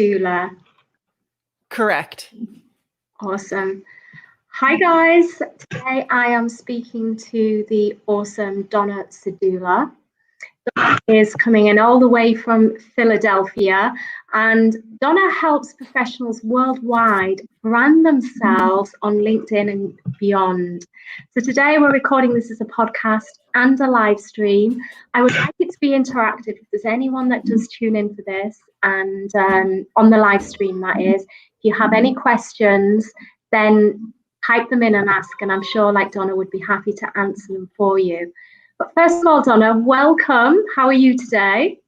Serdula. Correct. Awesome. Hi guys, today I am speaking to the awesome Donna Serdula. Donna is coming in all the way from Philadelphia, and Donna helps professionals worldwide brand themselves on LinkedIn and beyond. So today we're recording this as a podcast and a live stream. I would like it to be interactive. If there's anyone that does tune in for this, and on the live stream that is, if you have any questions, then type them in and ask, and I'm sure like Donna would be happy to answer them for you. But first of all, Donna, welcome. How are you today?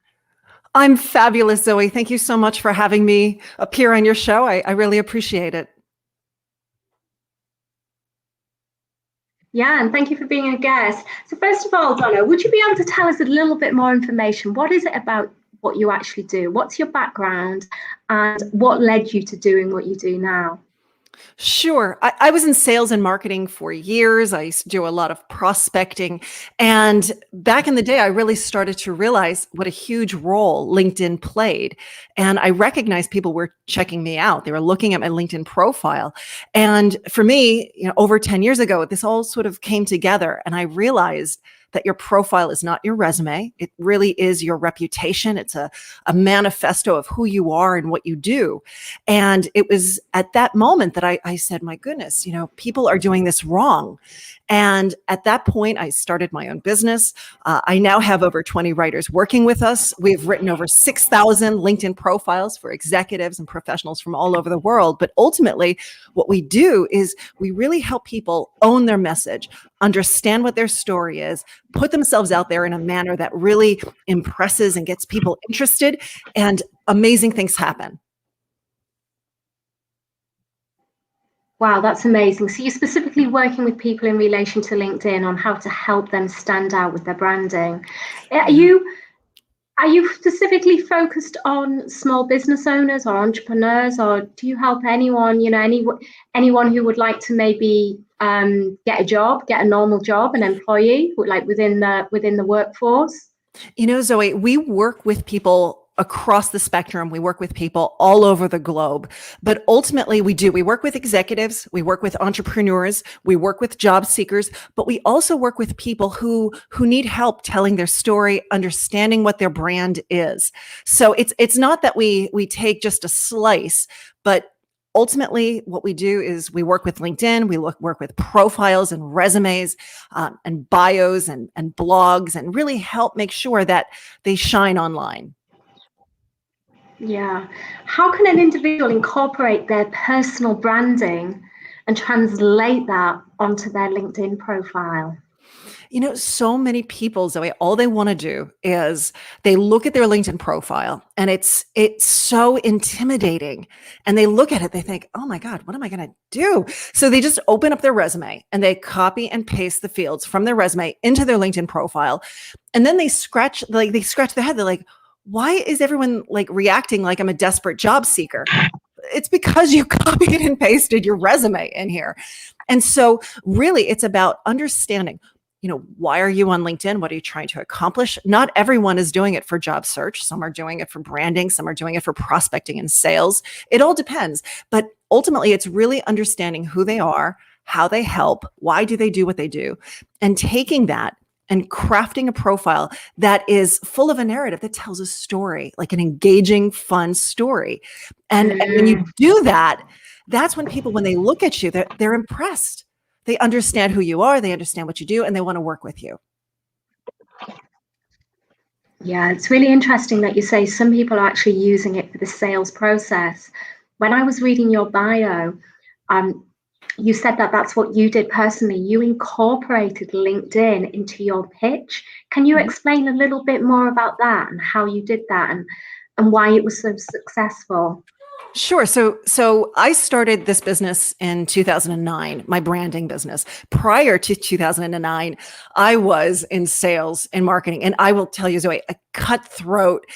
I'm fabulous, Zoe. Thank you so much for having me appear on your show. I really appreciate it. Yeah, and thank you for being a guest. So first of all, Donna, would you be able to tell us a little bit more information? What is it about what you actually do? What's your background and what led you to doing what you do now? Sure. I was in sales and marketing for years. I used to do a lot of prospecting. And back in the day, I really started to realize what a huge role LinkedIn played. And I recognized people were checking me out. They were looking at my LinkedIn profile. And for me, over 10 years ago, this all sort of came together. And I realized that your profile is not your resume. It really is your reputation. It's a manifesto of who you are and what you do. And it was at that moment that I said, my goodness, people are doing this wrong. And at that point, I started my own business. I now have over 20 writers working with us. We've written over 6,000 LinkedIn profiles for executives and professionals from all over the world. But ultimately, what we do is we really help people own their message, understand what their story is, put themselves out there in a manner that really impresses and gets people interested, and amazing things happen. Wow, that's amazing. So you're specifically working with people in relation to LinkedIn on how to help them stand out with their branding. Are you specifically focused on small business owners or entrepreneurs, or do you help anyone, anyone who would like to maybe get a job, get a normal job, an employee, like within the workforce? Zoe, we work with people across the spectrum. We work with people all over the globe, but ultimately we work with executives, we work with entrepreneurs, we work with job seekers, but we also work with people who need help telling their story, understanding what their brand is. So it's not that we take just a slice, but ultimately, what we do is we work with LinkedIn, we work with profiles and resumes and bios and blogs, and really help make sure that they shine online. Yeah. How can an individual incorporate their personal branding and translate that onto their LinkedIn profile? So many people, Zoe, all they want to do is they look at their LinkedIn profile and it's so intimidating. And they look at it, they think, oh my God, what am I going to do? So they just open up their resume and they copy and paste the fields from their resume into their LinkedIn profile. And then they scratch their head. They're like, why is everyone reacting like I'm a desperate job seeker? It's because you copied and pasted your resume in here. And so really it's about understanding, why are you on LinkedIn? What are you trying to accomplish? Not everyone is doing it for job search. Some are doing it for branding. Some are doing it for prospecting and sales. It all depends. But ultimately, it's really understanding who they are, how they help, why do they do what they do, and taking that and crafting a profile that is full of a narrative that tells a story, like an engaging, fun story. And when you do that, that's when people, when they look at you, they're impressed. They understand who you are, they understand what you do, and they want to work with you. Yeah, it's really interesting that you say some people are actually using it for the sales process. When I was reading your bio, you said that that's what you did personally. You incorporated LinkedIn into your pitch. Can you explain a little bit more about that and how you did that and why it was so successful? Sure. So I started this business in 2009, my branding business. Prior to 2009, I was in sales and marketing. And I will tell you, Zoe, a cutthroat,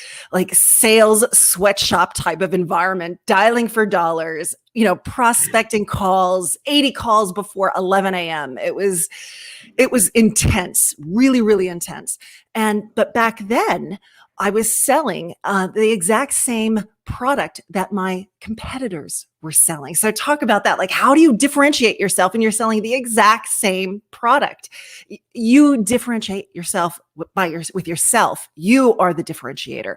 sales sweatshop type of environment, dialing for dollars, prospecting calls, 80 calls before 11 a.m. It was intense, really, really intense. But back then, I was selling the exact same product that my competitors were selling. So talk about that. Like, how do you differentiate yourself when you're selling the exact same product? You differentiate yourself with yourself. You are the differentiator.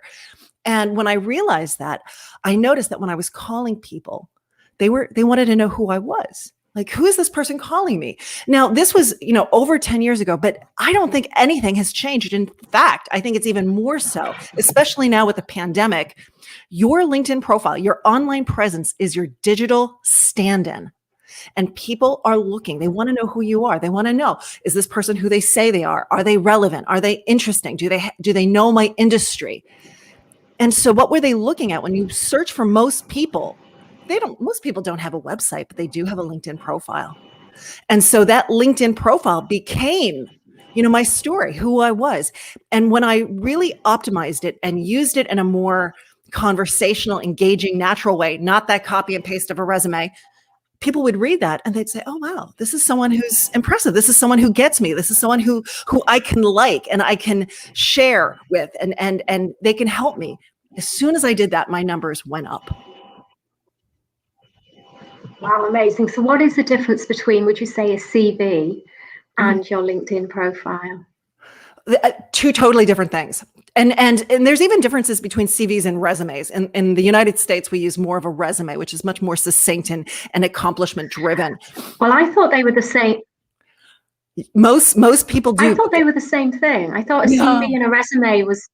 And when I realized that, I noticed that when I was calling people, they wanted to know who I was. Like, who is this person calling me? Now, this was, over 10 years ago, but I don't think anything has changed. In fact, I think it's even more so, especially now with the pandemic. Your LinkedIn profile, your online presence is your digital stand-in. And people are looking. They want to know who you are. They want to know, is this person who they say they are? Are they relevant? Are they interesting? Do they know my industry? And so what were they looking at when you search for most people? Most people don't have a website, but they do have a LinkedIn profile. And so that LinkedIn profile became, my story, who I was. And when I really optimized it and used it in a more conversational, engaging, natural way, not that copy and paste of a resume, people would read that and they'd say, oh, wow, this is someone who's impressive. This is someone who gets me. This is someone who I can like and I can share with and they can help me. As soon as I did that, my numbers went up. Wow, amazing. So what is the difference between, would you say, a CV and your LinkedIn profile? Two totally different things. And there's even differences between CVs and resumes. In the United States, we use more of a resume, which is much more succinct and accomplishment driven. Well, I thought they were the same. Most people do. I thought they were the same thing. I thought a CV and a resume was.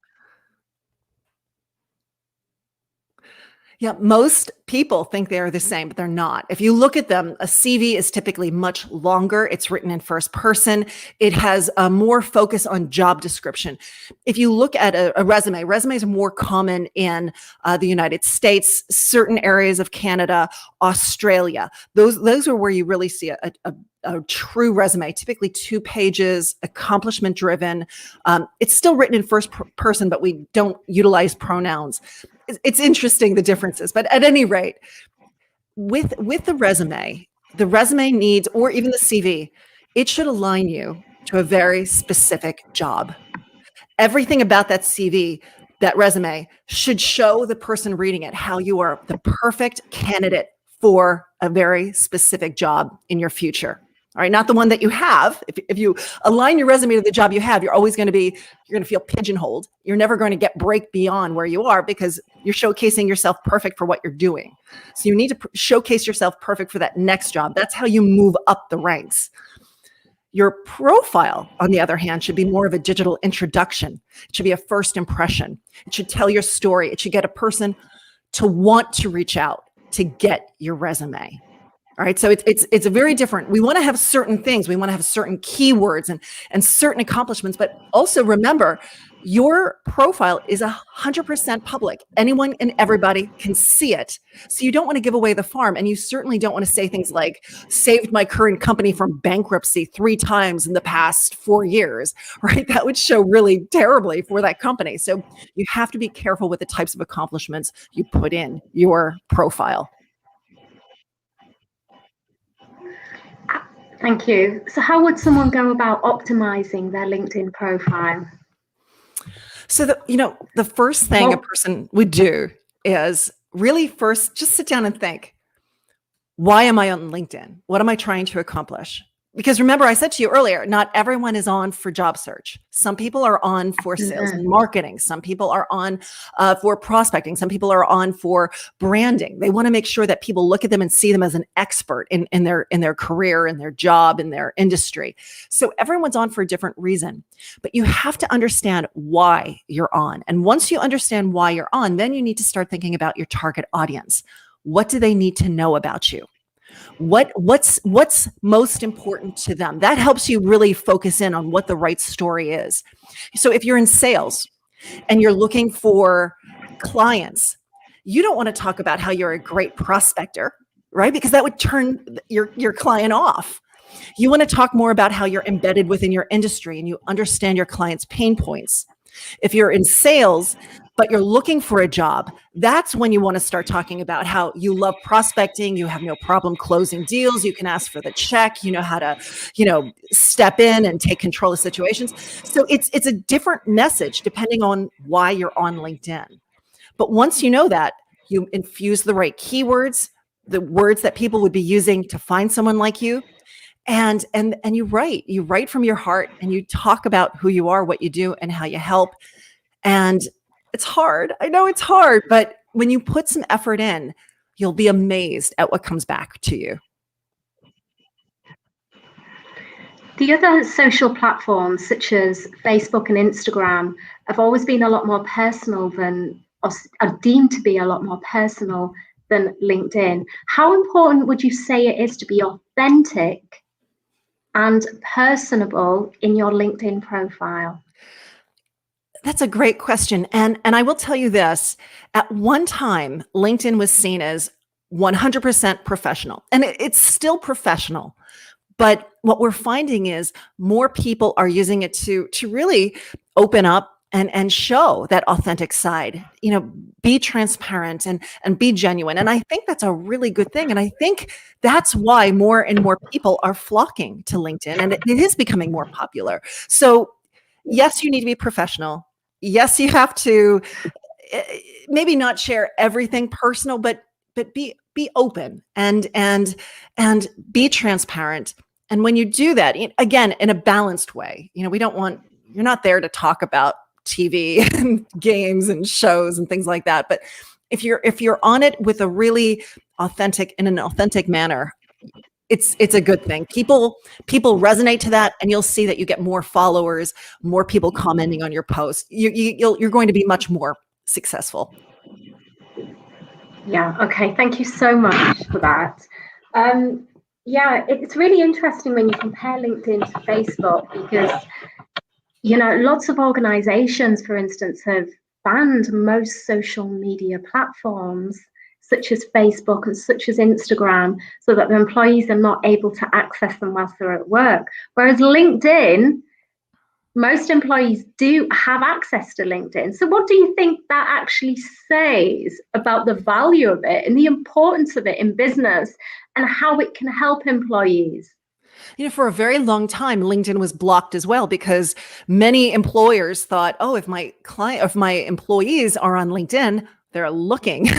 Yeah, most people think they are the same, but they're not. If you look at them, a CV is typically much longer. It's written in first person. It has a more focus on job description. If you look at a resume, resumes are more common in the United States, certain areas of Canada, Australia. Those are where you really see a true resume, typically 2 pages, accomplishment driven. It's still written in first person, but we don't utilize pronouns. It's interesting, the differences, but at any rate, with the resume needs, or even the CV, it should align you to a very specific job. Everything about that CV, that resume, should show the person reading it how you are the perfect candidate for a very specific job in your future. All right, not the one that you have. If you align your resume to the job you have, you're going to feel pigeonholed. You're never going to break beyond where you are because you're showcasing yourself perfect for what you're doing. So you need to showcase yourself perfect for that next job. That's how you move up the ranks. Your profile, on the other hand, should be more of a digital introduction. It should be a first impression. It should tell your story. It should get a person to want to reach out to get your resume. All right. So it's a very different. We want to have certain things. We want to have certain keywords and certain accomplishments, but also remember, your profile is 100% public. Anyone and everybody can see it. So you don't want to give away the farm. And you certainly don't want to say things like, saved my current company from bankruptcy 3 times in the past 4 years, right? That would show really terribly for that company. So you have to be careful with the types of accomplishments you put in your profile. Thank you. So how would someone go about optimizing their LinkedIn profile? So the first thing a person would do is really first just sit down and think, why am I on LinkedIn? What am I trying to accomplish? Because remember, I said to you earlier, not everyone is on for job search. Some people are on for sales and marketing. Some people are on for prospecting. Some people are on for branding. They want to make sure that people look at them and see them as an expert in their career, in their job, in their industry. So everyone's on for a different reason. But you have to understand why you're on. And once you understand why you're on, then you need to start thinking about your target audience. What do they need to know about you? What's most important to them? That helps you really focus in on what the right story is. So if you're in sales and you're looking for clients, you don't want to talk about how you're a great prospector, right? Because that would turn your client off. You want to talk more about how you're embedded within your industry and you understand your client's pain points. If you're in sales, but you're looking for a job, that's when you want to start talking about how you love prospecting, you have no problem closing deals, you can ask for the check, you know how to, step in and take control of situations. So it's a different message depending on why you're on LinkedIn. But once you know that, you infuse the right keywords, the words that people would be using to find someone like you. And you write from your heart, and you talk about who you are, what you do, and how you help. And it's hard. I know it's hard, but when you put some effort in, you'll be amazed at what comes back to you. The other social platforms, such as Facebook and Instagram, have always been a lot more personal than, or are deemed to be a lot more personal than LinkedIn. How important would you say it is to be authentic and personable in your LinkedIn profile? That's a great question. And I will tell you this, at one time, LinkedIn was seen as 100% professional, and it's still professional. But what we're finding is more people are using it to really open up and show that authentic side, be transparent and be genuine. And I think that's a really good thing. And I think that's why more and more people are flocking to LinkedIn, and it is becoming more popular. So yes, you need to be professional. Yes, you have to maybe not share everything personal, but be open and be transparent. And when you do that, again, in a balanced way, you're not there to talk about TV and games and shows and things like that. But if you're on it with a really in an authentic manner, it's a good thing. People resonate to that, and you'll see that you get more followers, more people commenting on your post. You're going to be much more successful. Yeah. Okay. Thank you so much for that. Yeah, it's really interesting when you compare LinkedIn to Facebook, because lots of organizations, for instance, have banned most social media platforms such as Facebook and such as Instagram, so that the employees are not able to access them whilst they're at work. Whereas LinkedIn, most employees do have access to LinkedIn. So what do you think that actually says about the value of it and the importance of it in business and how it can help employees? For a very long time, LinkedIn was blocked as well, because many employers thought, oh, if my employees are on LinkedIn, they're looking.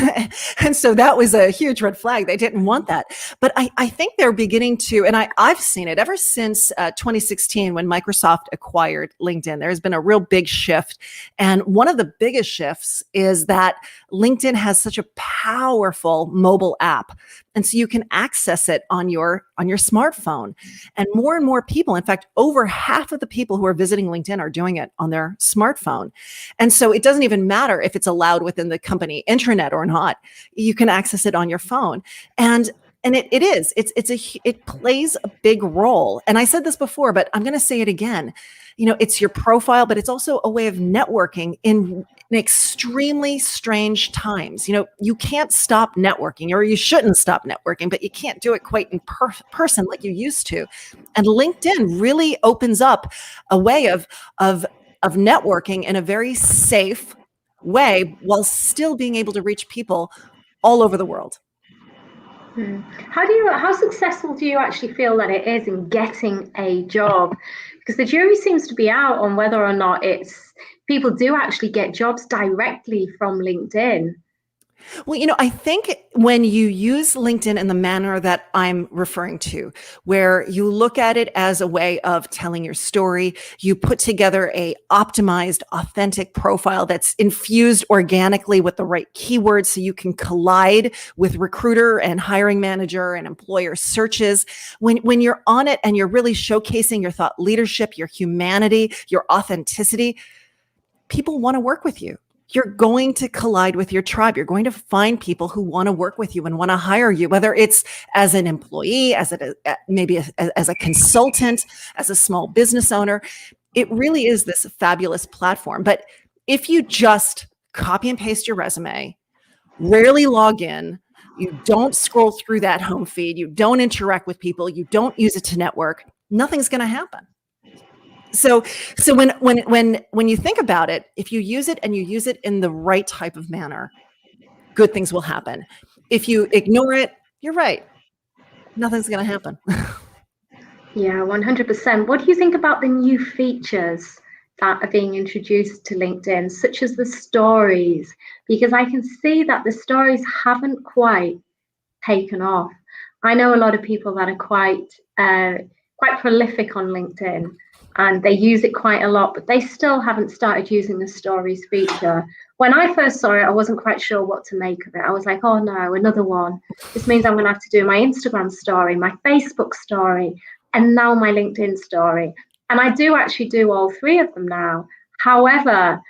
And so that was a huge red flag. They didn't want that. But I think they're beginning to, and I've seen it ever since 2016, when Microsoft acquired LinkedIn. There's been a real big shift. And one of the biggest shifts is that LinkedIn has such a powerful mobile app. And so you can access it on your smartphone. And more people, in fact, over half of the people who are visiting LinkedIn are doing it on their smartphone. And so it doesn't even matter if it's allowed within the company intranet or not. You can access it on your phone. And it plays a big role. And I said this before, but I'm going to say it again. It's your profile, but it's also a way of networking in extremely strange times. You can't stop networking, or you shouldn't stop networking, but you can't do it quite in person like you used to. And LinkedIn really opens up a way of networking in a very safe way, while still being able to reach people all over the world. How successful do you actually feel that it is in getting a job? Because the jury seems to be out on whether or not people do actually get jobs directly from LinkedIn. Well, I think when you use LinkedIn in the manner that I'm referring to, where you look at it as a way of telling your story, you put together a optimized, authentic profile that's infused organically with the right keywords, so you can collide with recruiter and hiring manager and employer searches. When you're on it and you're really showcasing your thought leadership, your humanity, your authenticity, people want to work with you. You're going to collide with your tribe. You're going to find people who want to work with you and want to hire you, whether it's as an employee, maybe as a consultant, as a small business owner. It really is this fabulous platform. But if you just copy and paste your resume, rarely log in, you don't scroll through that home feed, you don't interact with people, you don't use it to network, nothing's going to happen. So when you think about it, if you use it and you use it in the right type of manner, good things will happen. If you ignore it, you're right, nothing's going to happen. Yeah, 100%. What do you think about the new features that are being introduced to LinkedIn, such as the stories, because I can see that the stories haven't quite taken off. I know a lot of people that are quite prolific on LinkedIn, and they use it quite a lot, but they still haven't started using the stories feature. When I first saw it, I wasn't quite sure what to make of it. I was like, oh no, another one. This means I'm going to have to do my Instagram story, my Facebook story, and now my LinkedIn story. And I do actually do all three of them now. However,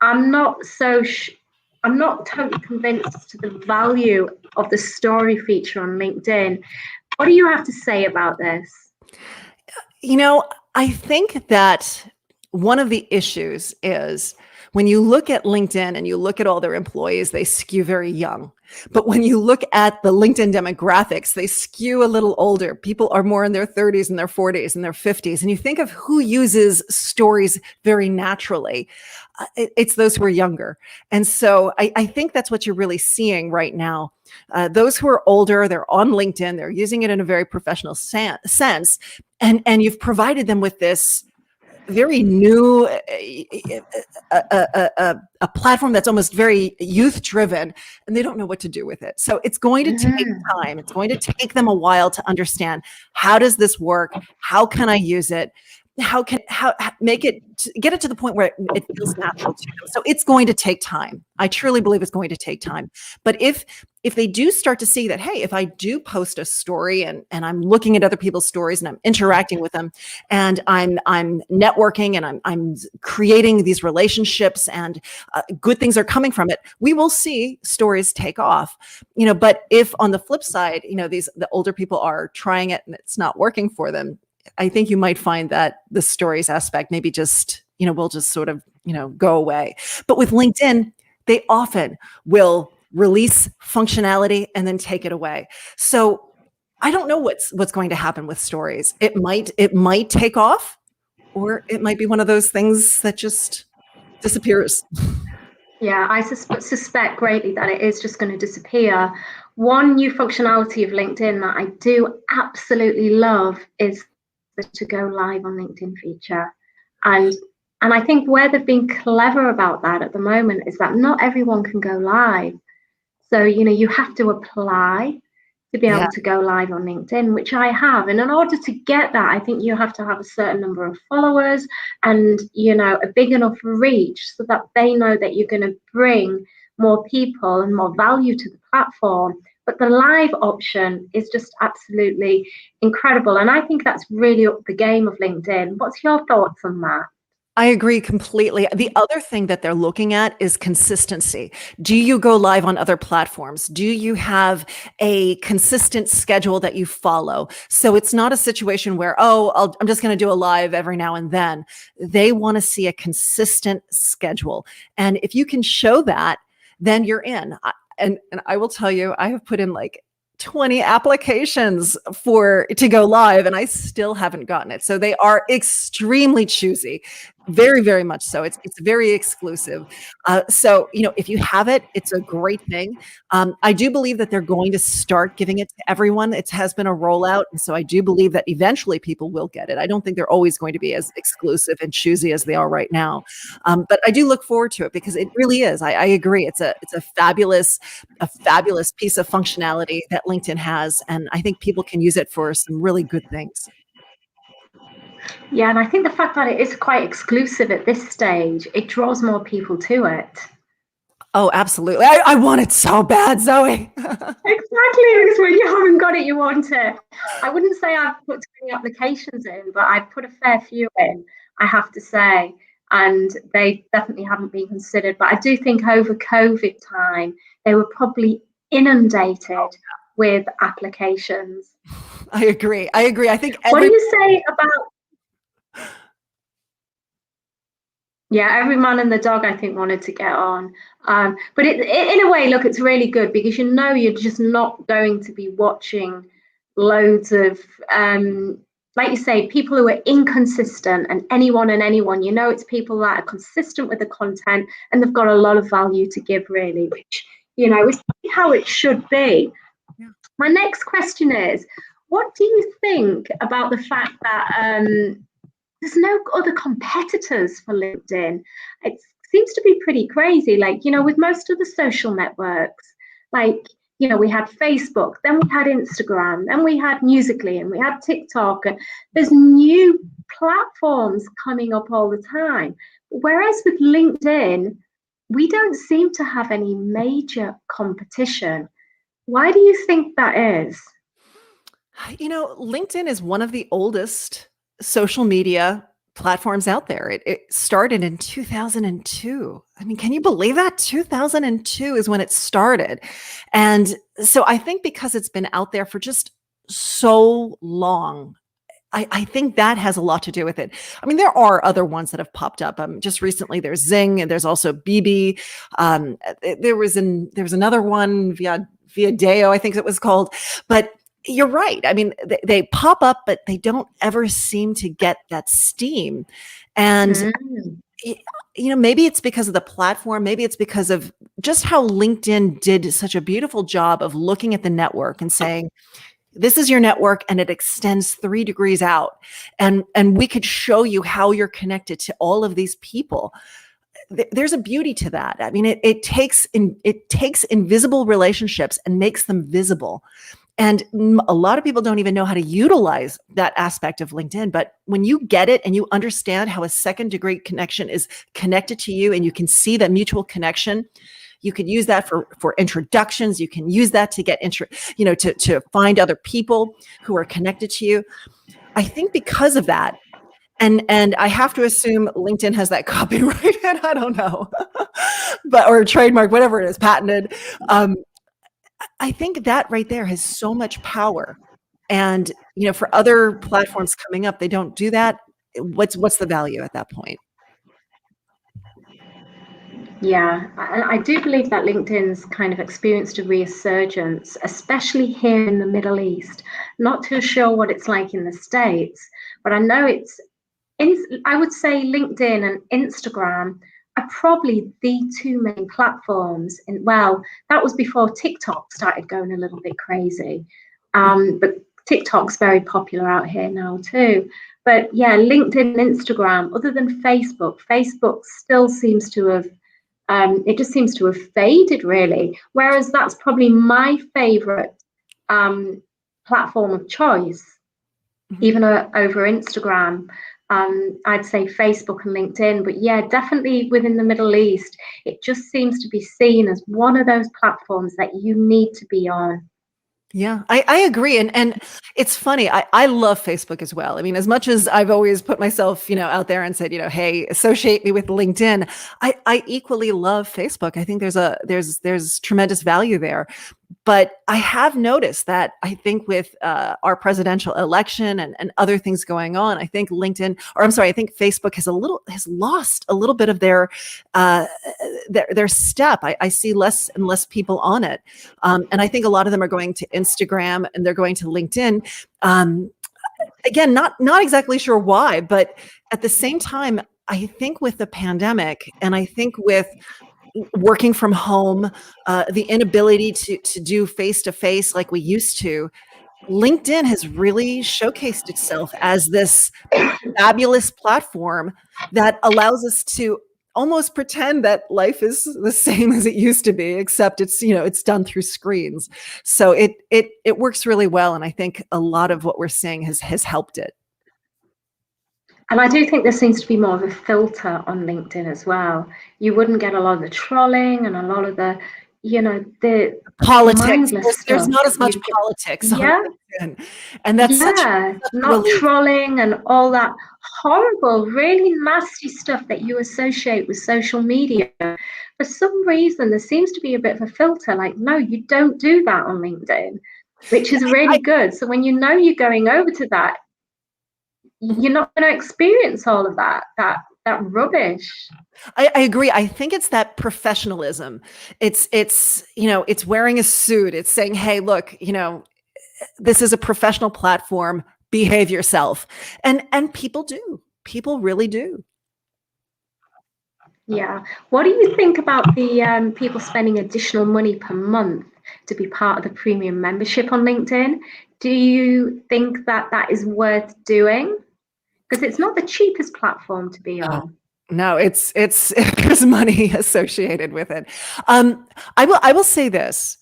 I'm not totally convinced to the value of the story feature on LinkedIn. What do you have to say about this? You know, I think that one of the issues is when you look at LinkedIn and you look at all their employees, they skew very young. But when you look at the LinkedIn demographics, they skew a little older. People are more in their 30s and their 40s and their 50s. And you think of who uses stories very naturally. It's those who are younger. And so I think that's what you're really seeing right now. Those who are older, they're on LinkedIn, they're using it in a very professional sense. And you've provided them with this very new a platform that's almost very youth driven, and they don't know what to do with it. So it's going to take time. It's going to take them a while to understand, how does this work? How can I use it? How make it, get it to the point where it feels natural to them. So it's going to take time. I truly believe it's going to take time. But if they do start to see that, hey, if I do post a story and I'm looking at other people's stories and I'm interacting with them and I'm networking and I'm creating these relationships and good things are coming from it, we will see stories take off. But if on the flip side, the older people are trying it and it's not working for them, I think you might find that the stories aspect maybe just, will just sort of, go away. But with LinkedIn, they often will release functionality and then take it away. So I don't know what's going to happen with stories. It might take off, or it might be one of those things that just disappears. Yeah, I suspect greatly that it is just going to disappear. One new functionality of LinkedIn that I do absolutely love is the to go live on LinkedIn feature. And I think where they've been clever about that at the moment is that not everyone can go live. So, you have to apply to be able to go live on LinkedIn, which I have. And in order to get that, I think you have to have a certain number of followers and, a big enough reach so that they know that you're going to bring more people and more value to the platform. But the live option is just absolutely incredible. And I think that's really up the game of LinkedIn. What's your thoughts on that? I agree completely. The other thing that they're looking at is consistency. Do you go live on other platforms? Do you have a consistent schedule that you follow? So it's not a situation where, I'm just going to do a live every now and then. They want to see a consistent schedule. And if you can show that, then you're in. And I will tell you, I have put in like 20 applications to go live, and I still haven't gotten it. So they are extremely choosy, very, very much so. It's very exclusive. So, if you have it, it's a great thing. I do believe that they're going to start giving it to everyone. It has been a rollout. And so I do believe that eventually people will get it. I don't think they're always going to be as exclusive and choosy as they are right now. But I do look forward to it because it really is. I agree. It's a fabulous piece of functionality that LinkedIn has. And I think people can use it for some really good things. Yeah, and I think the fact that it is quite exclusive at this stage, it draws more people to it. Oh, absolutely. I want it so bad, Zoe. Exactly, because when you haven't got it, you want it. I wouldn't say I've put 20 applications in, but I've put a fair few in, I have to say, and they definitely haven't been considered. But I do think over COVID time, they were probably inundated with applications. I agree. I think what do you say about... Yeah, every man and the dog, I think, wanted to get on. But in a way, look, it's really good because you're just not going to be watching loads of, like you say, people who are inconsistent, and anyone, it's people that are consistent with the content and they've got a lot of value to give, really, which, is how it should be. Yeah. My next question is, what do you think about the fact that there's no other competitors for LinkedIn. It seems to be pretty crazy. Like, with most of the social networks, like, we had Facebook, then we had Instagram, then we had Musical.ly, and we had TikTok, and there's new platforms coming up all the time. Whereas with LinkedIn, we don't seem to have any major competition. Why do you think that is? LinkedIn is one of the oldest social media platforms out there. It started in 2002. I mean, can you believe that? 2002 is when it started. And so I think because it's been out there for just so long, I think that has a lot to do with it. I mean, there are other ones that have popped up. Just recently, there's Zing, and there's also BB. There was another one, Via Deo, I think it was called. But you're right. I mean, they pop up, but they don't ever seem to get that steam. And maybe it's because of the platform. Maybe it's because of just how LinkedIn did such a beautiful job of looking at the network and saying, this is your network and it extends 3 degrees out. And we could show you how you're connected to all of these people. There's a beauty to that. I mean, it takes invisible relationships and makes them visible. And a lot of people don't even know how to utilize that aspect of LinkedIn. But when you get it and you understand how a second degree connection is connected to you and you can see that mutual connection, you could use that for introductions. You can use that to get to find other people who are connected to you. I think because of that, and I have to assume LinkedIn has that copyrighted. I don't know, or trademark, whatever it is, patented. I think that right there has so much power. And for other platforms coming up, they don't do that. What's the value at that point? Yeah, I do believe that LinkedIn's kind of experienced a resurgence, especially here in the Middle East. Not too sure what it's like in the States, but I know I would say LinkedIn and Instagram are probably the 2 main platforms. That was before TikTok started going a little bit crazy. But TikTok's very popular out here now too. But yeah, LinkedIn and Instagram, other than Facebook still seems to have it just seems to have faded, really. Whereas that's probably my favorite platform of choice, even over Instagram. I'd say Facebook and LinkedIn. But yeah, definitely within the Middle East, it just seems to be seen as one of those platforms that you need to be on. Yeah, I agree. And it's funny. I love Facebook as well. I mean, as much as I've always put myself, out there and said, hey, associate me with LinkedIn, I equally love Facebook. I think there's tremendous value there. But I have noticed that I think with our presidential election and other things going on, I think I think Facebook has lost a little bit of their step. I see less and less people on it. And I think a lot of them are going to Instagram and they're going to LinkedIn. Again, not exactly sure why, but at the same time, I think with the pandemic and I think with working from home, the inability to do face-to-face like we used to, LinkedIn has really showcased itself as this fabulous platform that allows us to almost pretend that life is the same as it used to be, except it's done through screens. So it works really well. And I think a lot of what we're seeing has helped it. And I do think there seems to be more of a filter on LinkedIn as well. You wouldn't get a lot of the trolling and a lot of the, the politics. There's not as much politics on LinkedIn. And that's not trolling and all that horrible, really nasty stuff that you associate with social media. For some reason, there seems to be a bit of a filter. Like, no, you don't do that on LinkedIn, which is really good. So when you're going over to that, you're not going to experience all of that rubbish. I agree. I think it's that professionalism. It's wearing a suit. It's saying, hey, look, this is a professional platform. Behave yourself. And people really do. Yeah. What do you think about the people spending additional money per month to be part of the premium membership on LinkedIn? Do you think that is worth doing? Because it's not the cheapest platform to be on. No, it's there's money associated with it. I will say this.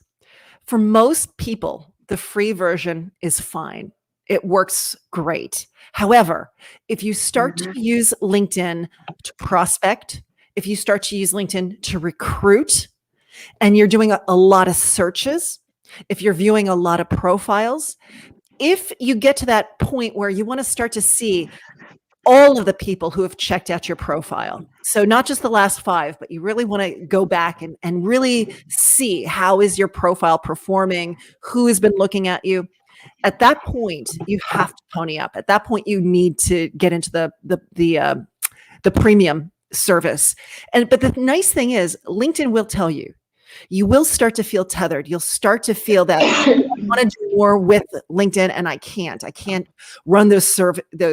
For most people, the free version is fine. It works great. However, if you start to use LinkedIn to prospect, if you start to use LinkedIn to recruit, and you're doing a lot of searches, if you're viewing a lot of profiles, if you get to that point where you want to start to see all of the people who have checked out your profile. So not just the last 5, but you really want to go back and really see how is your profile performing, who has been looking at you. At that point, you have to pony up. At that point, you need to get into the premium service. But the nice thing is, LinkedIn will tell you. You will start to feel tethered. You'll start to feel that I want to do more with LinkedIn, and I can't run those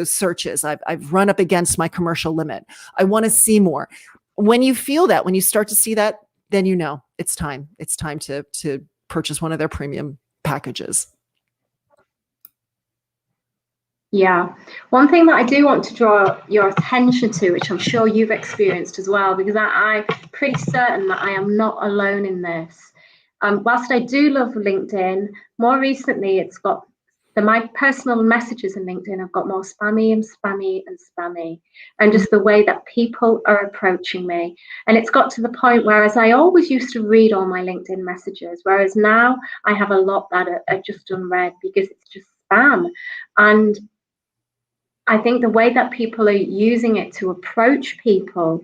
searches. I've run up against my commercial limit. I want to see more. When you feel that, when you start to see that, then you know it's time. It's time to purchase one of their premium packages. Yeah. One thing that I do want to draw your attention to, which I'm sure you've experienced as well, because I'm pretty certain that I am not alone in this. Whilst I do love LinkedIn, more recently it's got my personal messages in LinkedIn have got more spammy and spammy and spammy, and just the way that people are approaching me. And it's got to the point whereas I always used to read all my LinkedIn messages, whereas now I have a lot that are just unread because it's just spam. And I think the way that people are using it to approach people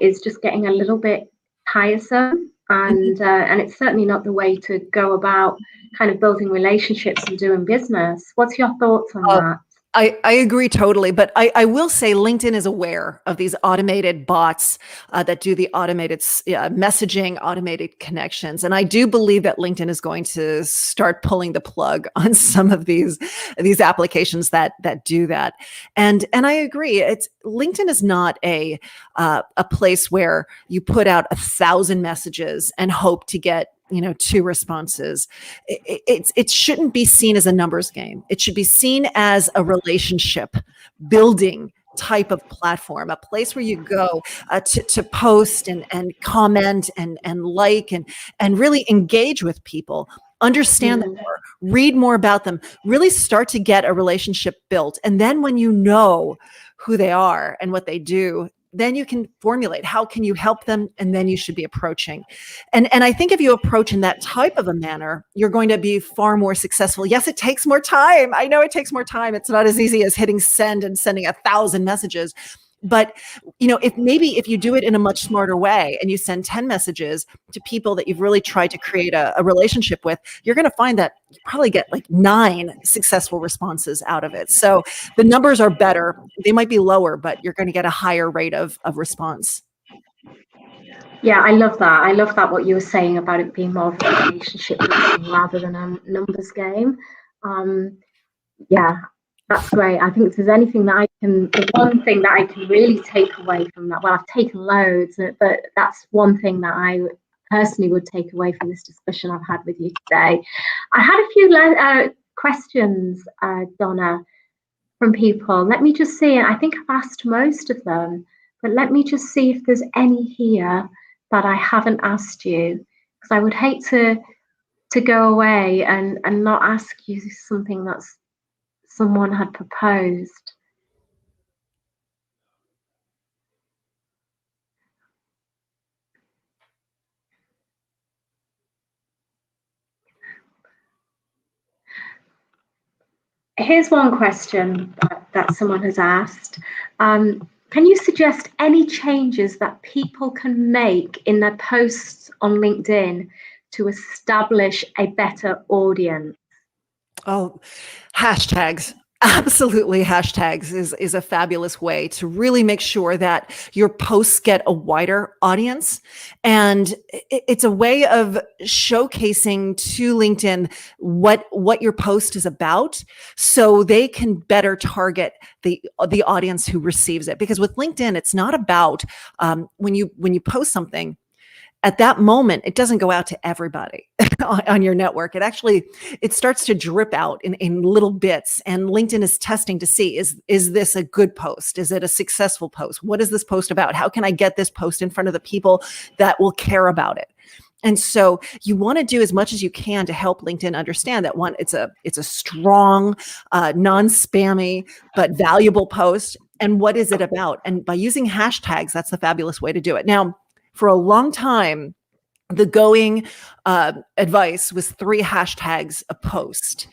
is just getting a little bit tiresome, and it's certainly not the way to go about kind of building relationships and doing business. What's your thoughts on that? I agree totally, but I will say LinkedIn is aware of these automated bots that do the automated messaging, automated connections. And I do believe that LinkedIn is going to start pulling the plug on some of these applications that do that. And I agree. LinkedIn is not a place where you put out 1,000 messages and hope to get 2 responses. It shouldn't be seen as a numbers game. It should be seen as a relationship building type of platform, a place where you go to post and comment and like and really engage with people, understand them more, read more about them, really start to get a relationship built. And then when you know who they are and what they do, then you can formulate how can you help them, and then you should be approaching. And I think if you approach in that type of a manner, you're going to be far more successful. Yes, it takes more time. I know it takes more time. It's not as easy as hitting send and sending 1,000 messages. But if you do it in a much smarter way and you send 10 messages to people that you've really tried to create a relationship with, you're going to find that you probably get like 9 successful responses out of it. So the numbers are better. They might be lower, but you're going to get a higher rate of response. Yeah, I love that. I love that what you were saying about it being more of a relationship rather than a numbers game. Yeah, that's great. I think if there's anything that the one thing that I can really take away from that, well, I've taken loads, but that's one thing that I personally would take away from this discussion I've had with you today. I had a few questions, Donna, from people. Let me just see. I think I've asked most of them, but let me just see if there's any here that I haven't asked you, because I would hate to go away and not ask you something that's someone had proposed. Here's one question that someone has asked. Can you suggest any changes that people can make in their posts on LinkedIn to establish a better audience? Oh, hashtags. Absolutely. Hashtags is a fabulous way to really make sure that your posts get a wider audience. And it's a way of showcasing to LinkedIn what your post is about, so they can better target the audience who receives it. Because with LinkedIn, it's not about when you post something, at that moment, it doesn't go out to everybody on your network. It starts to drip out in little bits, and LinkedIn is testing to see, is this a good post? Is it a successful post? What is this post about? How can I get this post in front of the people that will care about it? And so you want to do as much as you can to help LinkedIn understand that, one, it's a strong, non-spammy, but valuable post. And what is it about? And by using hashtags, that's the fabulous way to do it. Now, for a long time, the going advice was 3 hashtags a post.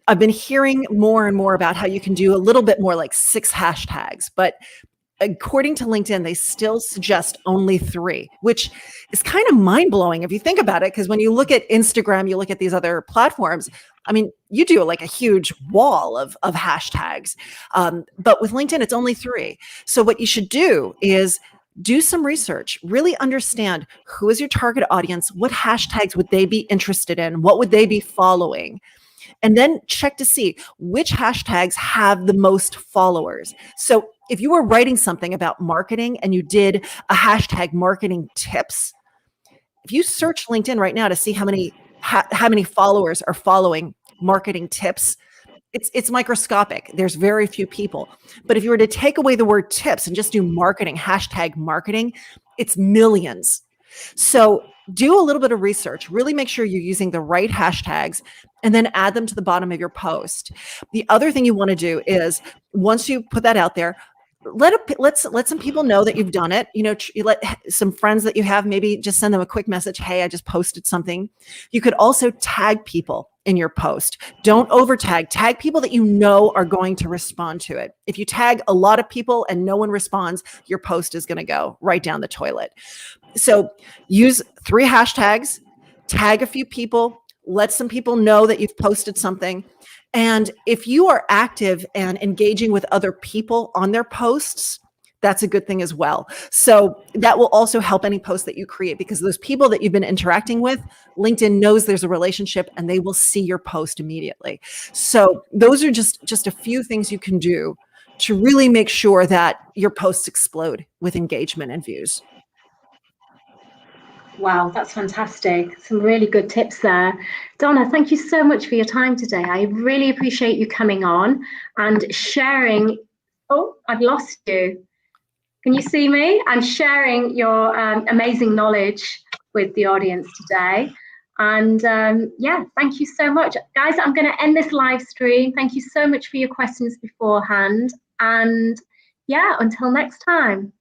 I've been hearing more and more about how you can do a little bit more, like 6 hashtags, but according to LinkedIn, they still suggest only 3, which is kind of mind-blowing if you think about it, because when you look at Instagram, you look at these other platforms, I mean, you do like a huge wall of hashtags. But with LinkedIn, it's only 3. So what you should do is do some research, really understand who is your target audience, what hashtags would they be interested in, what would they be following, and then check to see which hashtags have the most followers. So if you were writing something about marketing and you did a hashtag marketing tips, if you search LinkedIn right now to see how many followers are following marketing tips, it's microscopic. There's very few people. But if you were to take away the word tips and just do marketing, hashtag marketing, it's millions. So do a little bit of research, really make sure you're using the right hashtags, and then add them to the bottom of your post. The other thing you want to do is, once you put that out there, let some people know that you've done it. You let some friends that you have, maybe just send them a quick message. Hey, I just posted something. You could also tag people in your post. Don't over tag. Tag people that you know are going to respond to it. If you tag a lot of people and no one responds, your post is going to go right down the toilet. So use 3 hashtags, tag a few people, let some people know that you've posted something. And if you are active and engaging with other people on their posts, that's a good thing as well. So that will also help any post that you create, because those people that you've been interacting with, LinkedIn knows there's a relationship and they will see your post immediately. So those are just a few things you can do to really make sure that your posts explode with engagement and views. Wow, that's fantastic. Some really good tips there. Donna, thank you so much for your time today. I really appreciate you coming on and sharing. Oh, I've lost you. Can you see me? And sharing your amazing knowledge with the audience today. And yeah, thank you so much. Guys, I'm going to end this live stream. Thank you so much for your questions beforehand. And yeah, until next time.